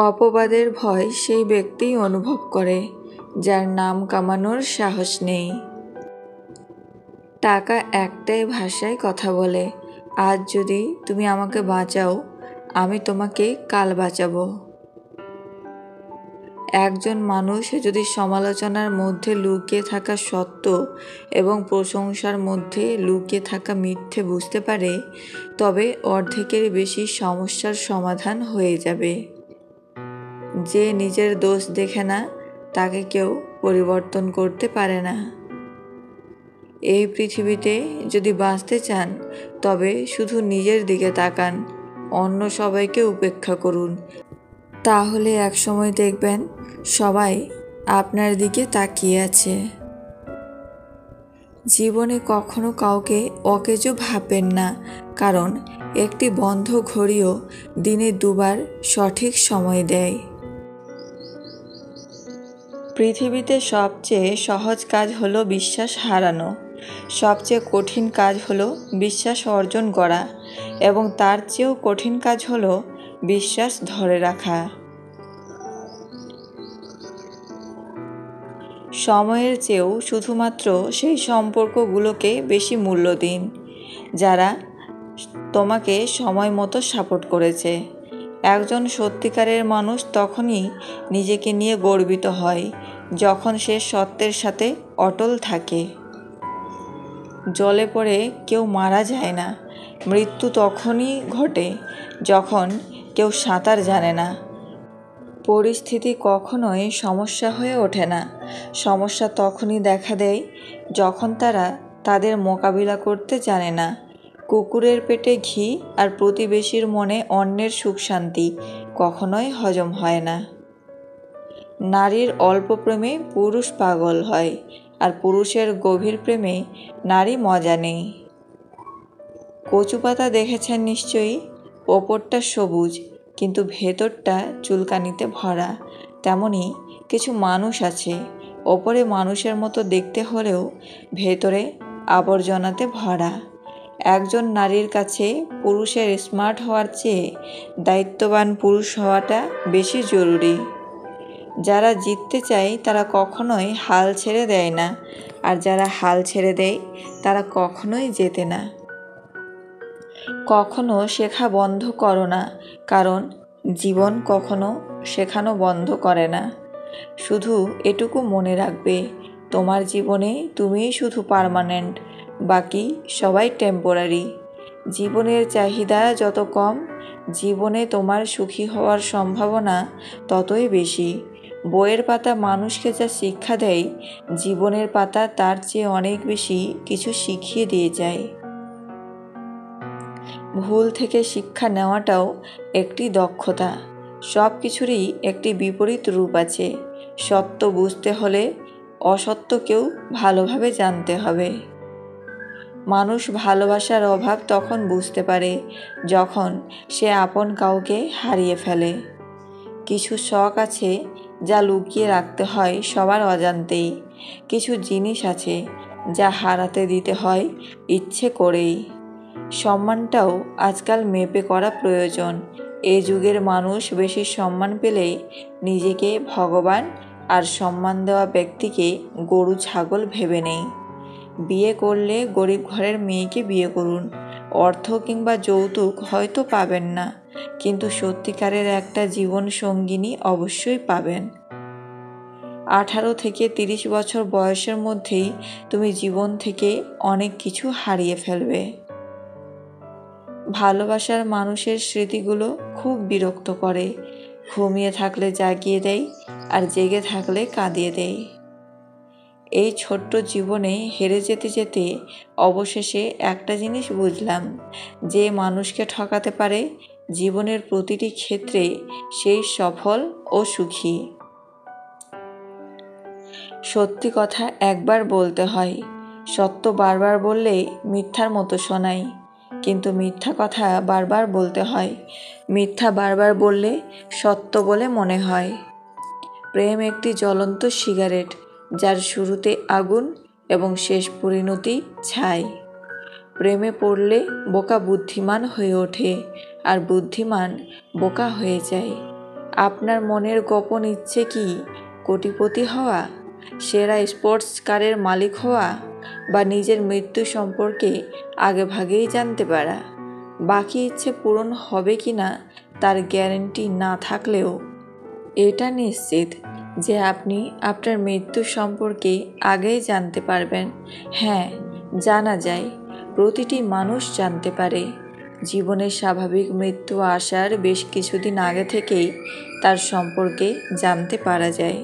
অপবাদের ভয় সেই ব্যক্তিই অনুভব করে যার নাম কামানোর সাহস নেই। টাকা একটাই ভাষায় কথা বলে, আজ যদি তুমি আমাকে বাঁচাও, আমি তোমাকে কাল বাঁচাবো। একজন মানুষ যদি সমালোচনার মধ্যে লুকিয়ে থাকা সত্য এবং প্রশংসার মধ্যে লুকিয়ে থাকা মিথ্যে বুঝতে পারে, তবে অর্ধেকের বেশি সমস্যার সমাধান হয়ে যাবে। যে নিজের দোষ দেখে না, তাকে কেউ পরিবর্তন করতে পারে না। এই পৃথিবীতে যদি বাঁচতে চান, তবে শুধু নিজের দিকে তাকান, অন্য সবাইকে উপেক্ষা করুন। তাহলে একসময় দেখবেন সবাই আপনার দিকে তাকিয়ে আছে। জীবনে কখনো কাউকে অকেজো ভাববেন না, কারণ একটি বন্ধ ঘড়িও দিনে দুবার সঠিক সময় দেয়। পৃথিবীতে সবচেয়ে সহজ কাজ হলো বিশ্বাস হারানো, সবচেয়ে কঠিন কাজ হলো বিশ্বাস অর্জন করা, এবং তার চেয়েও কঠিন কাজ হলো বিশ্বাস ধরে রাখা। সময়ের চেয়েও শুধুমাত্র সেই সম্পর্কগুলোকে বেশি মূল্য দিন যারা তোমাকে সময় মতো সাপোর্ট করেছে। একজন সত্যিকারের মানুষ তখনই নিজেকে নিয়ে গর্বিত হয় যখন সে সত্যের সাথে অটল থাকে। জলে পড়ে কেউ মারা যায় না, মৃত্যু তখনই ঘটে যখন কেউ সাঁতার জানে না। পরিস্থিতি কখনোই সমস্যা হয়ে ওঠে না, সমস্যা তখনই দেখা দেয় যখন তারা তাদের মোকাবিলা করতে জানে না। কুকুরের পেটে ঘি আর প্রতিবেশীর মনে অন্যের সুখ শান্তি কখনোই হজম হয় না। নারীর অল্প প্রেমে পুরুষ পাগল হয়, আর পুরুষের গভীর প্রেমে নারী মজা নেই। কচু পাতা দেখেছেন নিশ্চয়ই, ওপরটা সবুজ কিন্তু ভেতরটা চুলকানিতে ভরা। তেমনি কিছু মানুষ আছে, ওপরে মানুষের মতো দেখতে হলেও ভেতরে আবর্জনাতে ভরা। একজন নারীর কাছে পুরুষের স্মার্ট হওয়ার চেয়ে দায়িত্ববান পুরুষ হওয়াটা বেশি জরুরি। যারা জিততে চায় তারা কখনোই হাল ছেড়ে দেয় না, আর যারা হাল ছেড়ে দেয় তারা কখনোই জেতে না। কখনো শেখা বন্ধ করো না, কারণ জীবন কখনো শেখানো বন্ধ করে না। শুধু এটুকু মনে রাখবে, তোমার জীবনে তুমিই শুধু পার্মানেন্ট, বাকি সবাই টেম্পোরারি। জীবনের চাহিদা যত কম, জীবনে তোমার সুখী হওয়ার সম্ভাবনা ততই বেশি। বইয়ের পাতা মানুষকে যা শিক্ষা দেয়, জীবনের পাতা তার চেয়ে অনেক বেশি কিছু শিখিয়ে দিয়ে যায়। ভুল থেকে শিক্ষা নেওয়াটাও একটি দক্ষতা। সব কিছুরই একটি বিপরীত রূপ আছে। সত্য বুঝতে হলে অসত্যকেও ভালোভাবে জানতে হবে। মানুষ ভালোবাসার অভাব তখন বুঝতে পারে যখন সে আপন কাউকে হারিয়ে ফেলে। কিছু শখ আছে যা লুকিয়ে রাখতে হয় সবার অজান্তেই। কিছু জিনিস আছে যা হারাতে দিতে হয় ইচ্ছে করেই। সম্মানটাও আজকাল মেপে করা প্রয়োজন। এই যুগের মানুষ বেশি সম্মান পেলে নিজেকে ভগবান আর সম্মান দেওয়া ব্যক্তিকে গরু ছাগল ভেবে নেই। বিয়ে করলে গরিব ঘরের মেয়েকে বিয়ে করুন। অর্থ কিংবা যৌতুক হয়তো পাবেন না, কিন্তু সত্যিকারের একটা জীবন সঙ্গিনী অবশ্যই পাবেন। 18 থেকে 30 বছর বয়সের মধ্যেই তুমি জীবন থেকে অনেক কিছু হারিয়ে ফেলবে। ভালোবাসার মানুষের স্মৃতিগুলো খুব বিরক্ত করে। ঘুমিয়ে থাকলে জাগিয়ে দেয়, আর জেগে থাকলে কাঁদিয়ে দেয়। এই ছোট্ট জীবনে হেরে যেতে যেতে অবশেষে একটা জিনিস বুঝলাম, যে মানুষকে ঠকাতে পারে জীবনের প্রতিটি ক্ষেত্রে সেই সফল ও সুখী। সত্যি কথা একবার বলতে হয়, সত্য বারবার বললে মিথ্যার মতো শোনায়, কিন্তু মিথ্যা কথা বারবার বলতে হয়, মিথ্যা বারবার বললে সত্য বলে মনে হয়। প্রেম একটি জ্বলন্ত সিগারেট, যার শুরুতে আগুন এবং শেষ পরিণতি ছাই। প্রেমে পড়লে বোকা বুদ্ধিমান হয়ে ওঠে, আর বুদ্ধিমান বোকা হয়ে যায়। আপনার মনের গোপন ইচ্ছে কি কোটিপতি হওয়া, সেরা স্পোর্টস কারের মালিক হওয়া, বা নিজের মৃত্যু সম্পর্কে আগেভাগেই জানতে পারা? বাকি ইচ্ছে পূরণ হবে কি না তার গ্যারান্টি না থাকলেও এটা নিশ্চিত যে আপনি আপনার মৃত্যু সম্পর্কে আগেই জানতে পারবেন। হ্যাঁ, জানা যায়, প্রতিটি মানুষ জানতে পারে। জীবনের স্বাভাবিক মৃত্যু আসার বেশ কিছুদিন আগে থেকেই তার সম্পর্কে জানতে পারা যায়।